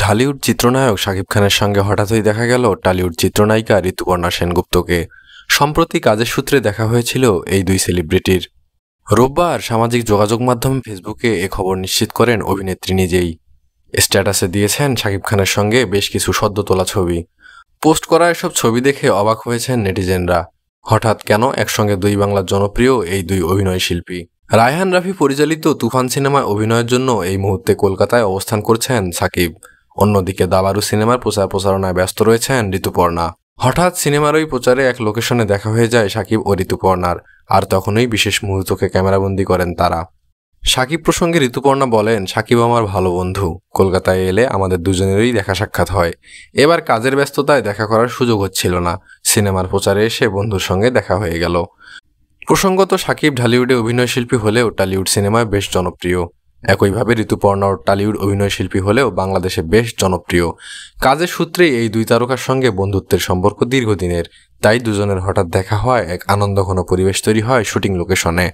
ঢালিউড চিত্রনায়ক শাকিব খানের সঙ্গে হঠাৎই দেখা গেল টালিউড চিত্রনায়িকা ঋতুপর্ণা সেনগুপ্তকে। সম্প্রতি কাজের সূত্রে দেখা হয়েছিল এই দুই সেলিব্রিটির। রোববার সামাজিক যোগাযোগ মাধ্যম ফেসবুকে এ খবর নিশ্চিত করেন অভিনেত্রী নিজেই। স্ট্যাটাসে দিয়েছেন শাকিব খানের সঙ্গে বেশ কিছু সদ্য তোলা ছবি। পোস্ট করা এসব ছবি দেখে অবাক হয়েছেন নেটিজেনরা। হঠাৎ কেন একসঙ্গে দুই বাংলার জনপ্রিয় এই দুই অভিনয় শিল্পী? রায়হান রাফি পরিচালিত তুফান সিনেমায় অভিনয়ের জন্য এই মুহূর্তে কলকাতায় অবস্থান করছেন শাকিব। অন্যদিকে দাবারু সিনেমার প্রচারণায় ব্যস্ত রয়েছেন ঋতুপর্ণা। হঠাৎ সিনেমার ওই প্রচারে এক লোকেশনে দেখা হয়ে যায় শাকিব ও ঋতুপর্ণার, আর তখনই বিশেষ মুহূর্তকে ক্যামেরাবন্দি করেন তারা। শাকিব প্রসঙ্গে ঋতুপর্ণা বলেন, শাকিব আমার ভালো বন্ধু, কলকাতায় এলে আমাদের দুজনেরই দেখা সাক্ষাৎ হয়। এবার কাজের ব্যস্ততায় দেখা করার সুযোগ হচ্ছিল না, সিনেমার প্রচারে এসে বন্ধুর সঙ্গে দেখা হয়ে গেল। প্রসঙ্গত শাকিব ঢালিউডে অভিনয়শিল্পী হলেও টালিউড সিনেমায় বেশ জনপ্রিয়। একইভাবে ঋতুপর্ণাও টালিউড অভিনয়শিল্পী হলেও বাংলাদেশে বেশ জনপ্রিয়। কাজের সূত্রেই এই দুই তারকার সঙ্গে বন্ধুত্বের সম্পর্ক দীর্ঘদিনের, তাই দুজনের হঠাৎ দেখা হয় এক আনন্দঘন পরিবেশ তৈরি হয় শুটিং লোকেশনে।